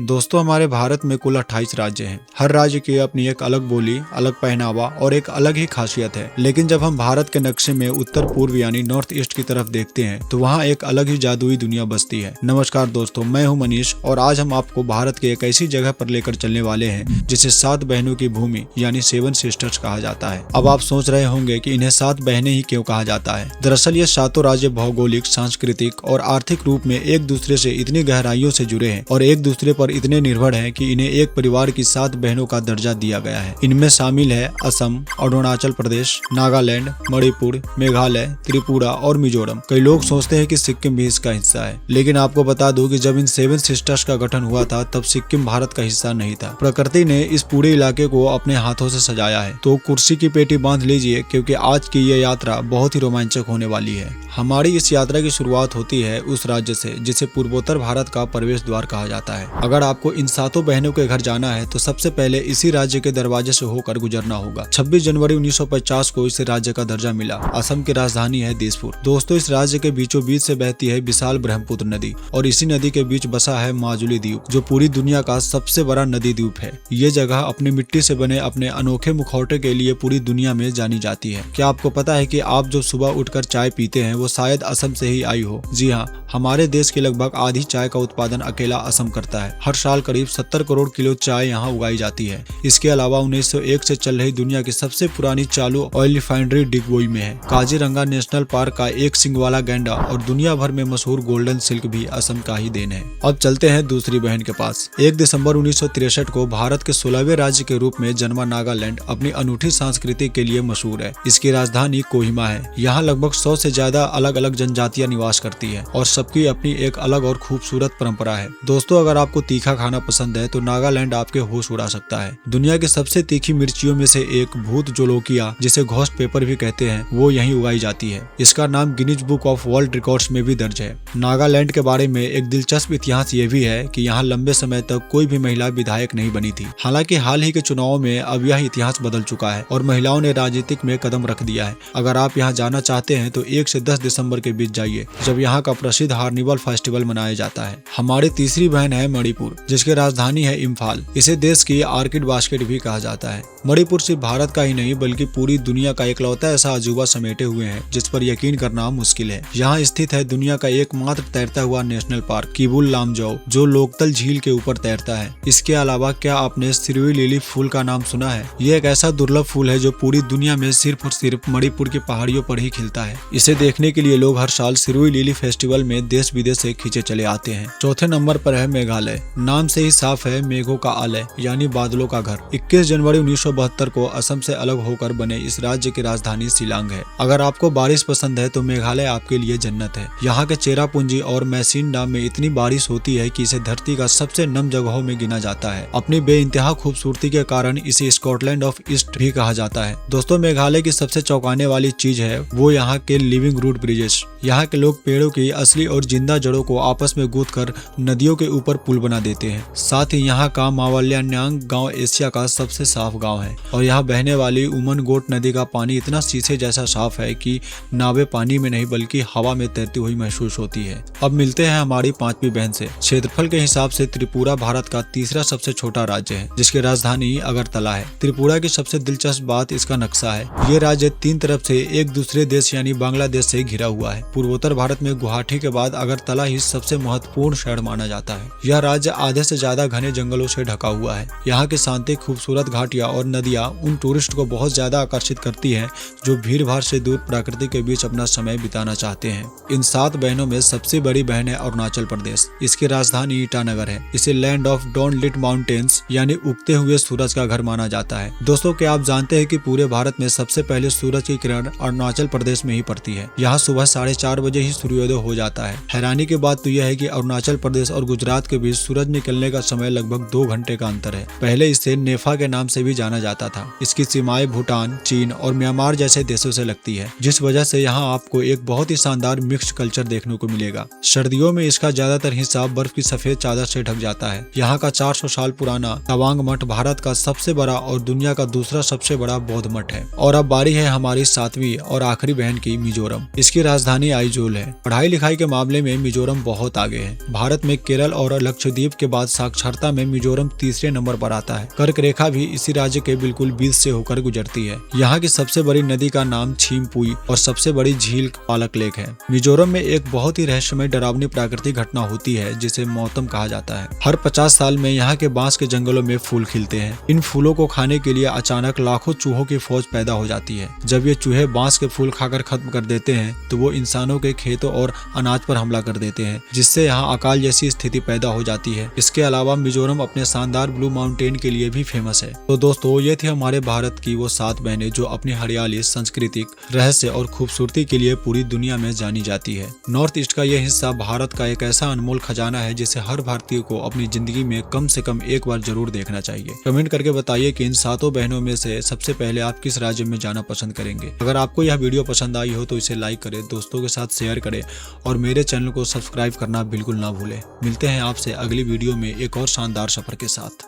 दोस्तों, हमारे भारत में कुल 28 राज्य हैं। हर राज्य की अपनी एक अलग बोली, अलग पहनावा और एक अलग ही खासियत है। लेकिन जब हम भारत के नक्शे में उत्तर पूर्व यानी नॉर्थ ईस्ट की तरफ देखते हैं तो वहाँ एक अलग ही जादुई दुनिया बसती है। नमस्कार दोस्तों, मैं हूँ मनीष और आज हम आपको भारत के एक ऐसी जगह पर लेकर चलने वाले हैं जिसे 7 बहनों की भूमि यानी 7 सिस्टर्स कहा जाता है। अब आप सोच रहे होंगे कि इन्हें 7 बहनें ही क्यों कहा जाता है। दरअसल ये सातों राज्य भौगोलिक, सांस्कृतिक और आर्थिक रूप में एक दूसरे से इतनी गहराइयों से जुड़े हैं और एक दूसरे पर इतने निर्भर हैं कि इन्हें एक परिवार की 7 बहनों का दर्जा दिया गया है। इनमें शामिल है असम, अरुणाचल प्रदेश, नागालैंड, मणिपुर, मेघालय, त्रिपुरा और मिजोरम। कई लोग सोचते हैं कि सिक्किम भी इसका हिस्सा है, लेकिन आपको बता दूं कि जब इन 7 सिस्टर्स का गठन हुआ था तब सिक्किम भारत का हिस्सा नहीं था। प्रकृति ने इस पूरे इलाके को अपने हाथों से सजाया है। तो कुर्सी की पेटी बांध लीजिए क्योंकि आज की ये यात्रा बहुत ही रोमांचक होने वाली है। हमारी इस यात्रा की शुरुआत होती है उस राज्य से जिसे पूर्वोत्तर भारत का प्रवेश द्वार कहा जाता है। अगर आपको इन 7 बहनों के घर जाना है तो सबसे पहले इसी राज्य के दरवाजे से होकर गुजरना होगा। 26 जनवरी 1950 को इस राज्य का दर्जा मिला। असम की राजधानी है दिसपुर। दोस्तों, इस राज्य के बीचों बीच से बहती है विशाल ब्रह्मपुत्र नदी और इसी नदी के बीच बसा है माजुली द्वीप, जो पूरी दुनिया का सबसे बड़ा नदी द्वीप है। ये जगह अपनी मिट्टी से बने अपने अनोखे मुखौटे के लिए पूरी दुनिया में जानी जाती है। क्या आपको पता है कि आप जो सुबह उठकर चाय पीते हैं वो शायद असम से ही आई हो? जी हाँ, हमारे देश की लगभग आधी चाय का उत्पादन अकेला असम करता है। हर साल करीब 70 करोड़ किलो चाय यहाँ उगाई जाती है। इसके अलावा 1901 से चल रही दुनिया की सबसे पुरानी चालू ऑयल रिफाइनरी डिगबोई में है। काजीरंगा नेशनल पार्क का एक सिंग वाला गैंडा और दुनिया भर में मशहूर गोल्डन सिल्क भी असम का ही देन है। अब चलते हैं दूसरी बहन के पास। 1 दिसंबर 1963 को भारत के 16वें राज्य के रूप में जन्मा नागालैंड अपनी अनूठी संस्कृति के लिए मशहूर है। इसकी राजधानी कोहिमा है। यहाँ लगभग 100 से ज्यादा अलग अलग जनजातियां निवास करती है और सबकी अपनी एक अलग और खूबसूरत परंपरा है। दोस्तों, अगर आपको तीखा खाना पसंद है तो नागालैंड आपके होश उड़ा सकता है। दुनिया की सबसे तीखी मिर्चियों में से एक भूत जोलोकिया, जिसे घोस्ट पेपर भी कहते हैं, वो यहीं उगाई जाती है। इसका नाम Guinness book of world records में भी दर्ज है। नागालैंड के बारे में एक दिलचस्प इतिहास ये भी है कि यहाँ लंबे समय तक कोई भी महिला विधायक नहीं बनी थी। हालांकि हाल ही के चुनावों में अब यह इतिहास बदल चुका है और महिलाओं ने राजनीतिक में कदम रख दिया है। अगर आप यहाँ जाना चाहते हैं तो 1 से 10 दिसंबर के बीच जाइए, जब यहाँ का प्रसिद्ध हार्निवल फेस्टिवल मनाया जाता है। हमारी तीसरी बहन है मणिपुर, जिसकी राजधानी है इम्फाल। इसे देश की आर्किड बास्केट भी कहा जाता है। मणिपुर सिर्फ भारत का ही नहीं बल्कि पूरी दुनिया का इकलौता ऐसा अजूबा समेटे हुए है जिस पर यकीन करना मुश्किल है। यहाँ स्थित है दुनिया का एकमात्र तैरता हुआ नेशनल पार्क किबुल लामजाओ, जो लोकतल झील के ऊपर तैरता है। इसके अलावा क्या आपने सिरुई लिली फूल का नाम सुना है? ये एक ऐसा दुर्लभ फूल है जो पूरी दुनिया में सिर्फ और सिर्फ मणिपुर की पहाड़ियों पर ही खिलता है। इसे देखने के लिए लोग हर साल सिरुई लिली फेस्टिवल में देश विदेश से खींचे चले आते हैं। चौथे नंबर पर है मेघालय। नाम से ही साफ है, मेघों का आलय यानी बादलों का घर। 21 जनवरी 1972 को असम से अलग होकर बने इस राज्य की राजधानी शिलांग है। अगर आपको बारिश पसंद है तो मेघालय आपके लिए जन्नत है। यहाँ के चेरापूंजी और मैसिनडा में इतनी बारिश होती है कि इसे धरती का सबसे नम जगहों में गिना जाता है। अपनी बेइंतहा खूबसूरती के कारण इसे स्कॉटलैंड ऑफ ईस्ट भी कहा जाता है। दोस्तों, मेघालय की सबसे चौंकाने वाली चीज है वो यहाँ के लिविंग रूट ब्रिजेस। यहाँ के लोग पेड़ों की असली और जिंदा जड़ों को आपस में गूंथ कर नदियों के ऊपर पुल बना देते हैं। साथ ही यहाँ का मावल्यान्यांग गांव एशिया का सबसे साफ गांव है और यहाँ बहने वाली उमन गोट नदी का पानी इतना शीशे जैसा साफ है कि नावें पानी में नहीं बल्कि हवा में तैरती हुई महसूस होती है। अब मिलते हैं हमारी 5वीं बहन से। क्षेत्रफल के हिसाब से त्रिपुरा भारत का तीसरा सबसे छोटा राज्य है, जिसकी राजधानी अगरतला है। त्रिपुरा की सबसे दिलचस्प बात इसका नक्शा है। ये राज्य 3 तरफ से एक दूसरे देश यानी बांग्लादेश से घिरा हुआ है। पूर्वोत्तर भारत में गुवाहाटी के बाद अगरतला ही सबसे महत्वपूर्ण शहर माना जाता है। यह राज्य आधे से ज्यादा घने जंगलों से ढका हुआ है। यहाँ की शांति, खूबसूरत घाटियां और नदियां उन टूरिस्ट को बहुत ज्यादा आकर्षित करती हैं जो भीड़ भाड़ से दूर प्रकृति के बीच अपना समय बिताना चाहते हैं। इन 7 बहनों में सबसे बड़ी बहन है अरुणाचल प्रदेश। इसकी राजधानी ईटानगर है। इसे land of dawn lit mountains यानी उगते हुए सूरज का घर माना जाता है। दोस्तों, क्या आप जानते हैं कि पूरे भारत में सबसे पहले सूरज की किरण अरुणाचल प्रदेश में ही पड़ती है। यहाँ सुबह 4:30 बजे ही सूर्योदय हो जाता है। हैरानी की बात तो यह है कि अरुणाचल प्रदेश और गुजरात के बीच सूरज निकलने का समय लगभग 2 घंटे का अंतर है। पहले इसे नेफा के नाम से भी जाना जाता था। इसकी सीमाएं भूटान, चीन और म्यांमार जैसे देशों से लगती है, जिस वजह से यहाँ आपको एक बहुत ही शानदार मिक्स्ड कल्चर देखने को मिलेगा। सर्दियों में इसका ज्यादातर हिस्सा बर्फ की सफेद चादर से ढक जाता है। यहाँ का 400 साल पुराना तवांग मठ भारत का सबसे बड़ा और दुनिया का दूसरा सबसे बड़ा बौद्ध मठ है। और अब बारी है हमारी 7वीं और आखिरी बहन की, मिजोरम। इसकी राजधानी आइजोल है। पढ़ाई लिखाई के मामले में मिजोरम बहुत आगे है। भारत में केरल और लक्षद्वीप के बाद साक्षरता में मिजोरम तीसरे नंबर पर आता है। कर्क रेखा भी इसी राज्य के बिल्कुल बीच से होकर गुजरती है। यहाँ की सबसे बड़ी नदी का नाम छिमपुई और सबसे बड़ी झील पालक लेक है। मिजोरम में एक बहुत ही रहस्यमय डरावनी प्राकृतिक घटना होती है जिसे मौसम कहा जाता है। हर 50 साल में यहाँ के बांस के जंगलों में फूल खिलते हैं। इन फूलों को खाने के लिए अचानक लाखों चूहों की फौज पैदा हो जाती है। जब ये चूहे बांस के फूल खाकर खत्म कर देते हैं तो वो इंसानों के खेतों और अनाज पर हमला कर देते हैं, जिससे यहाँ अकाल जैसी स्थिति पैदा हो जाती है। इसके अलावा मिजोरम अपने शानदार ब्लू माउंटेन के लिए भी फेमस है। तो दोस्तों, ये थी हमारे भारत की वो 7 बहनें जो अपनी हरियाली, सांस्कृतिक रहस्य और खूबसूरती के लिए पूरी दुनिया में जानी जाती है। नॉर्थ ईस्ट का यह हिस्सा भारत का एक ऐसा अनमोल खजाना है जिसे हर भारतीय को अपनी जिंदगी में कम से कम एक बार जरूर देखना चाहिए। कमेंट करके बताइए कि इन 7 बहनों में से सबसे पहले आप किस राज्य में जाना पसंद करेंगे। अगर आपको यह वीडियो पसंद आई हो तो इसे लाइक करें, दोस्तों के साथ शेयर करें और मेरे चैनल को सब्सक्राइब करना बिल्कुल ना भूलें। मिलते हैं आपसे अगली वीडियो में एक और शानदार सफर के साथ।